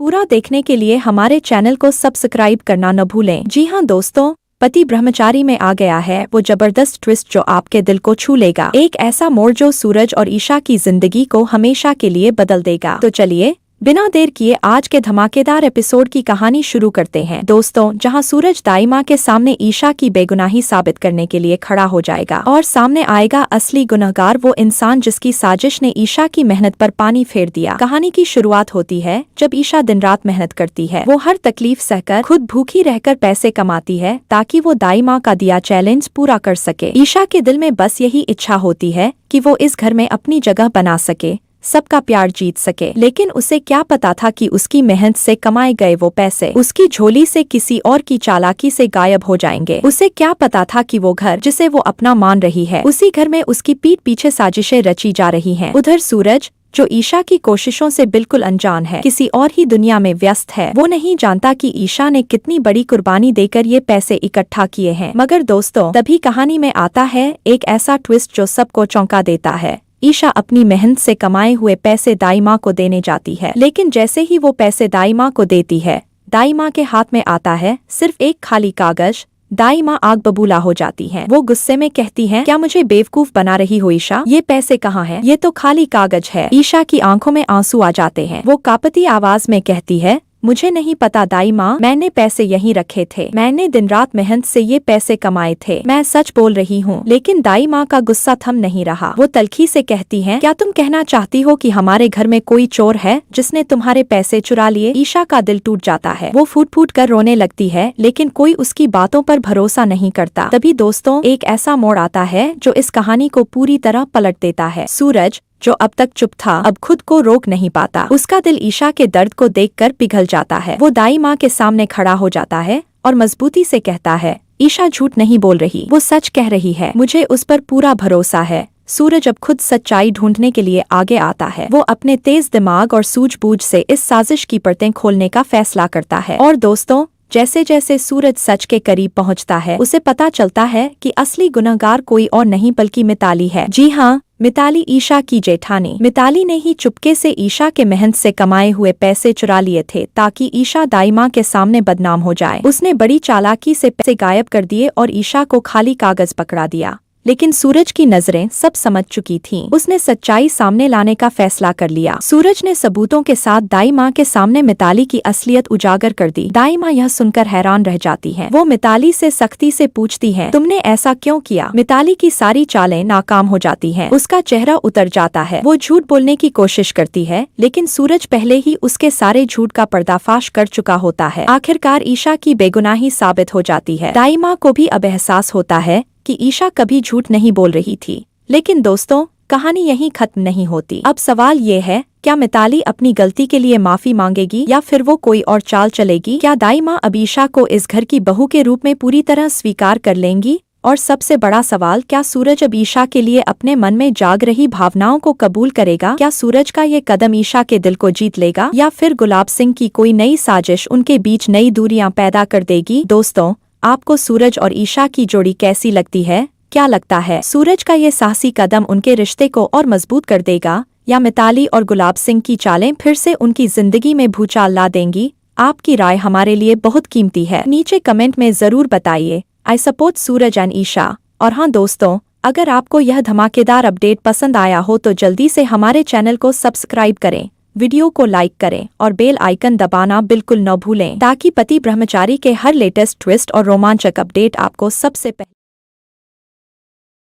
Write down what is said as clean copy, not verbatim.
पूरा देखने के लिए हमारे चैनल को सब्सक्राइब करना न भूलें। जी हाँ दोस्तों, पति ब्रह्मचारी में आ गया है वो जबरदस्त ट्विस्ट जो आपके दिल को छू लेगा। एक ऐसा मोड़ जो सूरज और ईशा की जिंदगी को हमेशा के लिए बदल देगा। तो चलिए बिना देर किए आज के धमाकेदार एपिसोड की कहानी शुरू करते हैं। दोस्तों, जहां सूरज दाई माँ के सामने ईशा की बेगुनाही साबित करने के लिए खड़ा हो जाएगा और सामने आएगा असली गुनहगार, वो इंसान जिसकी साजिश ने ईशा की मेहनत पर पानी फेर दिया। कहानी की शुरुआत होती है जब ईशा दिन रात मेहनत करती है। वो हर तकलीफ सहकर खुद भूखी रहकर पैसे कमाती है ताकि वो दाई माँ का दिया चैलेंज पूरा कर सके। ईशा के दिल में बस यही इच्छा होती है कि वो इस घर में अपनी जगह बना सके, सबका प्यार जीत सके। लेकिन उसे क्या पता था कि उसकी मेहनत से कमाए गए वो पैसे उसकी झोली से किसी और की चालाकी से गायब हो जाएंगे। उसे क्या पता था कि वो घर जिसे वो अपना मान रही है, उसी घर में उसकी पीठ पीछे साजिशें रची जा रही हैं। उधर सूरज, जो ईशा की कोशिशों से बिल्कुल अनजान है, किसी और ही दुनिया में व्यस्त है। वो नहीं जानता कि ईशा ने कितनी बड़ी कुर्बानी देकर ये पैसे इकट्ठा किए हैं। मगर दोस्तों, तभी कहानी में आता है एक ऐसा ट्विस्ट जो सबको चौंका देता है। ईशा अपनी मेहनत से कमाए हुए पैसे दाई माँ को देने जाती है, लेकिन जैसे ही वो पैसे दाई माँ को देती है, दाई माँ के हाथ में आता है सिर्फ एक खाली कागज। दाई माँ आग बबूला हो जाती हैं। वो गुस्से में कहती हैं, क्या मुझे बेवकूफ बना रही हो ईशा? ये पैसे कहाँ हैं? ये तो खाली कागज है। ईशा की आंखों में आंसू आ जाते हैं। वो कांपती आवाज में कहती है, मुझे नहीं पता दाई माँ, मैंने पैसे यहीं रखे थे। मैंने दिन रात मेहनत से ये पैसे कमाए थे। मैं सच बोल रही हूँ। लेकिन दाई माँ का गुस्सा थम नहीं रहा। वो तल्खी से कहती हैं, क्या तुम कहना चाहती हो कि हमारे घर में कोई चोर है जिसने तुम्हारे पैसे चुरा लिए? ईशा का दिल टूट जाता है। वो फूट फूट कर रोने लगती है, लेकिन कोई उसकी बातों पर भरोसा नहीं करता। तभी दोस्तों, एक ऐसा मोड़ आता है जो इस कहानी को पूरी तरह पलट देता है। सूरज, जो अब तक चुप था, अब खुद को रोक नहीं पाता। उसका दिल ईशा के दर्द को देखकर पिघल जाता है। वो दाई माँ के सामने खड़ा हो जाता है और मजबूती से कहता है, ईशा झूठ नहीं बोल रही, वो सच कह रही है। मुझे उस पर पूरा भरोसा है। सूरज अब खुद सच्चाई ढूंढने के लिए आगे आता है। वो अपने तेज दिमाग और सूझबूझ से इस साजिश की परतें खोलने का फैसला करता है। और दोस्तों, जैसे जैसे सूरज सच के करीब पहुंचता है, उसे पता चलता है कि असली गुनहगार कोई और नहीं बल्कि मिताली है। जी हाँ, मिताली, ईशा की जेठानी। मिताली ने ही चुपके से ईशा के मेहनत से कमाए हुए पैसे चुरा लिए थे ताकि ईशा दाई माँ के सामने बदनाम हो जाए। उसने बड़ी चालाकी से पैसे गायब कर दिए और ईशा को खाली कागज पकड़ा दिया। लेकिन सूरज की नजरें सब समझ चुकी थीं। उसने सच्चाई सामने लाने का फैसला कर लिया। सूरज ने सबूतों के साथ दाई माँ के सामने मिताली की असलियत उजागर कर दी। दाई माँ यह सुनकर हैरान रह जाती हैं। वो मिताली से सख्ती से पूछती हैं, तुमने ऐसा क्यों किया? मिताली की सारी चालें नाकाम हो जाती हैं। उसका चेहरा उतर जाता है। वो झूठ बोलने की कोशिश करती है, लेकिन सूरज पहले ही उसके सारे झूठ का पर्दाफाश कर चुका होता है। आखिरकार ईशा की बेगुनाही साबित हो जाती है। दाई माँ को भी अब एहसास होता है कि ईशा कभी झूठ नहीं बोल रही थी। लेकिन दोस्तों, कहानी यहीं खत्म नहीं होती। अब सवाल ये है, क्या मिताली अपनी गलती के लिए माफी मांगेगी या फिर वो कोई और चाल चलेगी? क्या दाई माँ अब ईशा को इस घर की बहू के रूप में पूरी तरह स्वीकार कर लेंगी? और सबसे बड़ा सवाल, क्या सूरज अब ईशा के लिए अपने मन में जाग रही भावनाओं को कबूल करेगा? क्या सूरज का ये कदम ईशा के दिल को जीत लेगा या फिर गुलाब सिंह की कोई नई साजिश उनके बीच नई दूरियां पैदा कर देगी? दोस्तों, आपको सूरज और ईशा की जोड़ी कैसी लगती है? क्या लगता है, सूरज का ये साहसी कदम उनके रिश्ते को और मजबूत कर देगा या मिताली और गुलाब सिंह की चालें फिर से उनकी जिंदगी में भूचाल ला देंगी? आपकी राय हमारे लिए बहुत कीमती है। नीचे कमेंट में जरूर बताइए। I support Suraj and Isha. और हाँ दोस्तों, अगर आपको यह धमाकेदार अपडेट पसंद आया हो तो जल्दी से हमारे चैनल को सब्सक्राइब करें, वीडियो को लाइक करें और बेल आइकन दबाना बिल्कुल न भूलें ताकि पति ब्रह्मचारी के हर लेटेस्ट ट्विस्ट और रोमांचक अपडेट आपको सबसे पहले